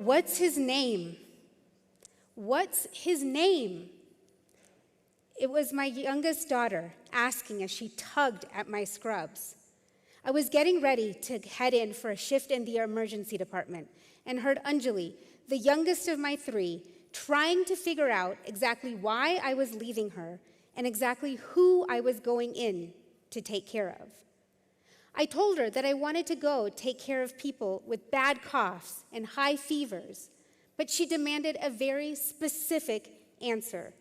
"What's his name? What's his name?" It was my youngest daughter asking as she tugged at my scrubs. I was getting ready to head in for a shift in the emergency department and heard Anjali, the youngest of my three, trying to figure out exactly why I was leaving her and exactly who I was going in to take care of. I told her that I wanted to go take care of people with bad coughs and high fevers, but she demanded a very specific answer.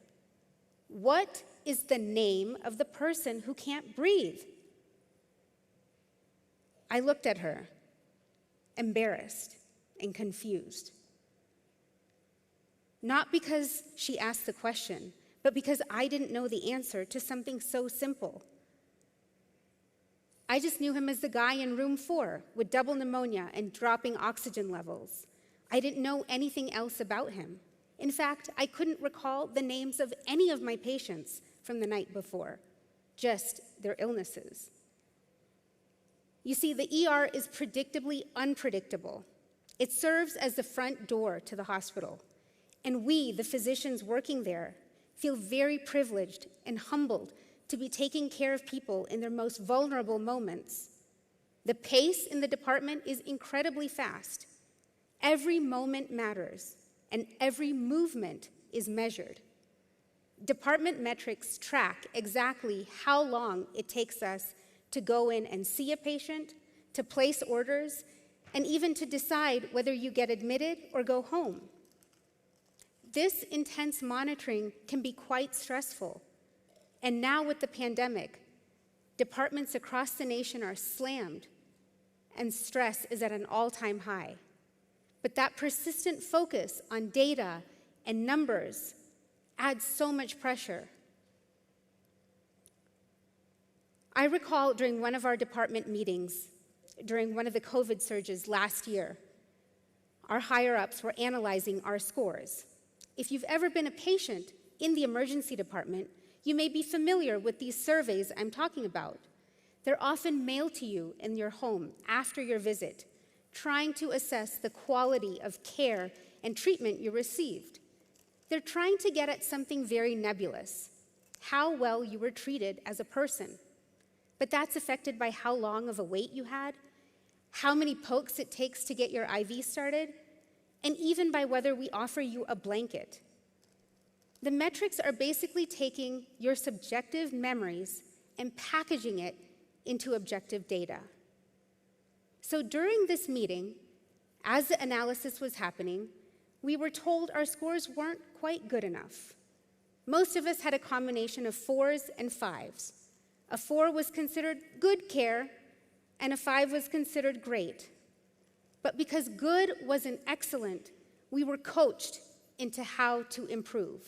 What is the name of the person who can't breathe? I looked at her, embarrassed and confused. Not because she asked the question, but because I didn't know the answer to something so simple. I just knew him as the guy in room 4 with double pneumonia and dropping oxygen levels. I didn't know anything else about him. In fact, I couldn't recall the names of any of my patients from the night before, just their illnesses. You see, the ER is predictably unpredictable. It serves as the front door to the hospital, and we, the physicians working there, feel very privileged and humbled to be taking care of people in their most vulnerable moments. The pace in the department is incredibly fast. Every moment matters, and every movement is measured. Department metrics track exactly how long it takes us to go in and see a patient, to place orders, and even to decide whether you get admitted or go home. This intense monitoring can be quite stressful. And now with the pandemic, departments across the nation are slammed, and stress is at an all-time high. But that persistent focus on data and numbers adds so much pressure. I recall during one of our department meetings, during one of the COVID surges last year, our higher-ups were analyzing our scores. If you've ever been a patient in the emergency department, you may be familiar with these surveys I'm talking about. They're often mailed to you in your home after your visit, trying to assess the quality of care and treatment you received. They're trying to get at something very nebulous, how well you were treated as a person. But that's affected by how long of a wait you had, how many pokes it takes to get your IV started, and even by whether we offer you a blanket. The metrics are basically taking your subjective memories and packaging it into objective data. So during this meeting, as the analysis was happening, we were told our scores weren't quite good enough. Most of us had a combination of 4s and 5s. A 4 was considered good care, and a 5 was considered great. But because good wasn't excellent, we were coached into how to improve.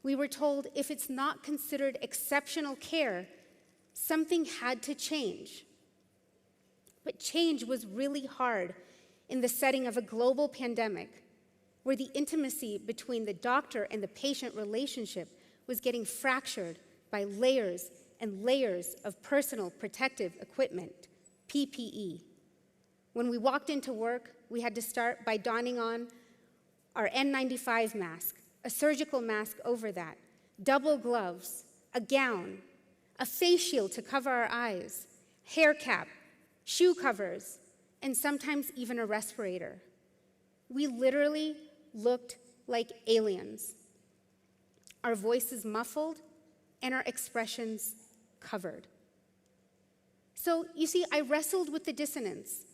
We were told if it's not considered exceptional care, something had to change. But change was really hard in the setting of a global pandemic, where the intimacy between the doctor and the patient relationship was getting fractured by layers and layers of personal protective equipment, PPE. When we walked into work, we had to start by donning on our N95 mask, a surgical mask over that, double gloves, a gown, a face shield to cover our eyes, hair cap, shoe covers, and sometimes even a respirator. We literally looked like aliens, our voices muffled and our expressions covered. So you see, I wrestled with the dissonance.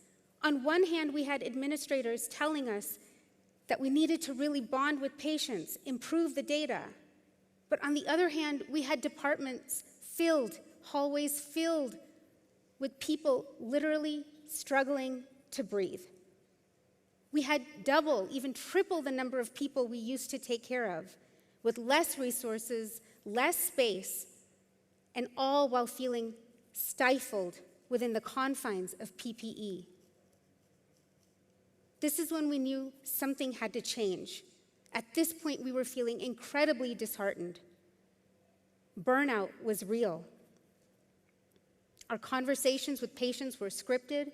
On one hand, we had administrators telling us that we needed to really bond with patients, improve the data. But on the other hand, we had departments filled, hallways filled with people literally struggling to breathe. We had double, even triple the number of people we used to take care of, with less resources, less space, and all while feeling stifled within the confines of PPE. This is when we knew something had to change. At this point, we were feeling incredibly disheartened. Burnout was real. Our conversations with patients were scripted,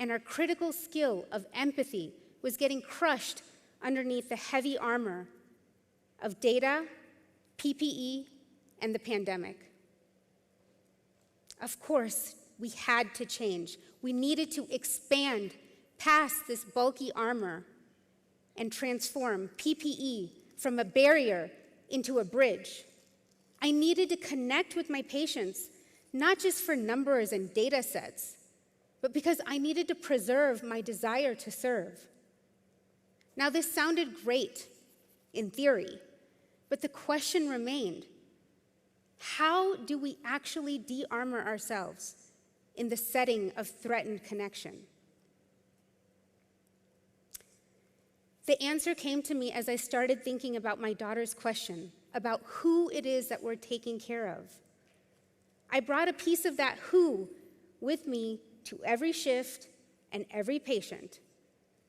and our critical skill of empathy was getting crushed underneath the heavy armor of data, PPE, and the pandemic. Of course, we had to change. We needed to expand past this bulky armor and transform PPE from a barrier into a bridge. I needed to connect with my patients, not just for numbers and data sets, but because I needed to preserve my desire to serve. Now, this sounded great in theory, but the question remained, how do we actually de-armor ourselves in the setting of threatened connection? The answer came to me as I started thinking about my daughter's question about who it is that we're taking care of. I brought a piece of that who with me to every shift and every patient,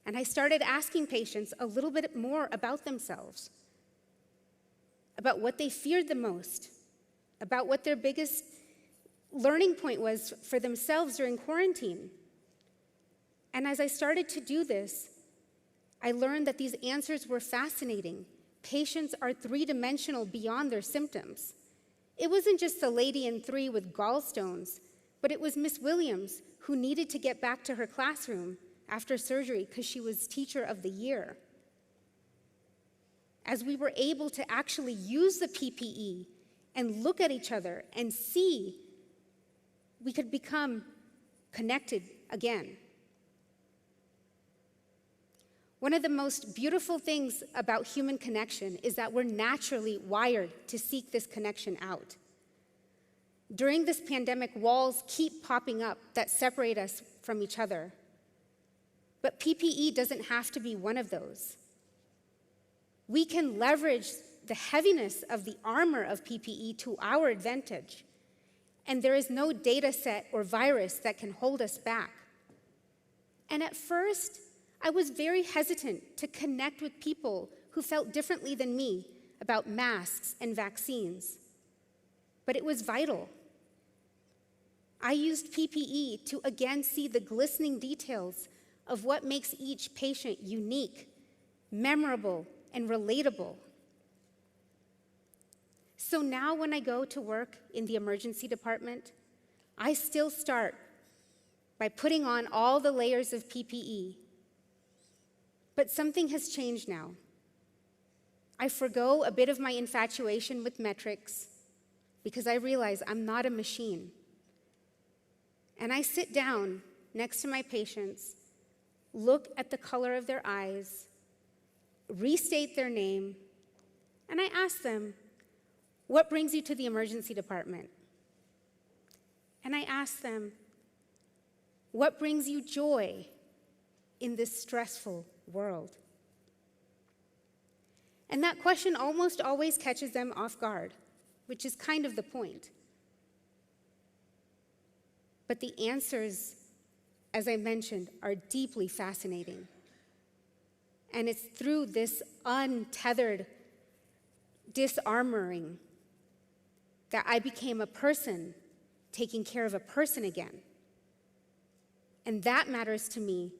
and I started asking patients a little bit more about themselves, about what they feared the most, about what their biggest learning point was for themselves during quarantine. And as I started to do this, I learned that these answers were fascinating. Patients are three-dimensional beyond their symptoms. It wasn't just the lady in 3 with gallstones, but it was Miss Williams who needed to get back to her classroom after surgery because she was Teacher of the Year. As we were able to actually use the PPE and look at each other and see, we could become connected again. One of the most beautiful things about human connection is that we're naturally wired to seek this connection out. During this pandemic, walls keep popping up that separate us from each other. But PPE doesn't have to be one of those. We can leverage the heaviness of the armor of PPE to our advantage, and there is no data set or virus that can hold us back. And at first, I was very hesitant to connect with people who felt differently than me about masks and vaccines, but it was vital. I used PPE to again see the glistening details of what makes each patient unique, memorable, and relatable. So now when I go to work in the emergency department, I still start by putting on all the layers of PPE. But something has changed now. I forgo a bit of my infatuation with metrics because I realize I'm not a machine. And I sit down next to my patients, look at the color of their eyes, restate their name, and I ask them, what brings you to the emergency department? And I ask them, what brings you joy in this stressful world? And that question almost always catches them off guard, which is kind of the point. But the answers, as I mentioned, are deeply fascinating. And it's through this untethered disarmoring that I became a person taking care of a person again. And that matters to me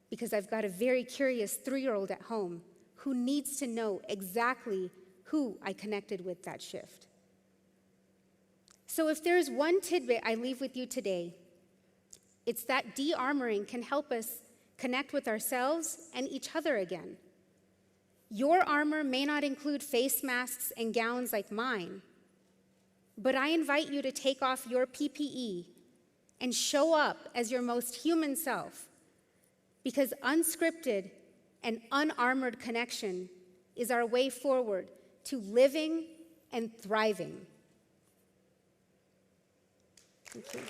because I've got a very curious 3-year-old at home who needs to know exactly who I connected with that shift. So if there's one tidbit I leave with you today, it's that de-armoring can help us connect with ourselves and each other again. Your armor may not include face masks and gowns like mine, but I invite you to take off your PPE and show up as your most human self, because unscripted and unarmored connection is our way forward to living and thriving. Thank you.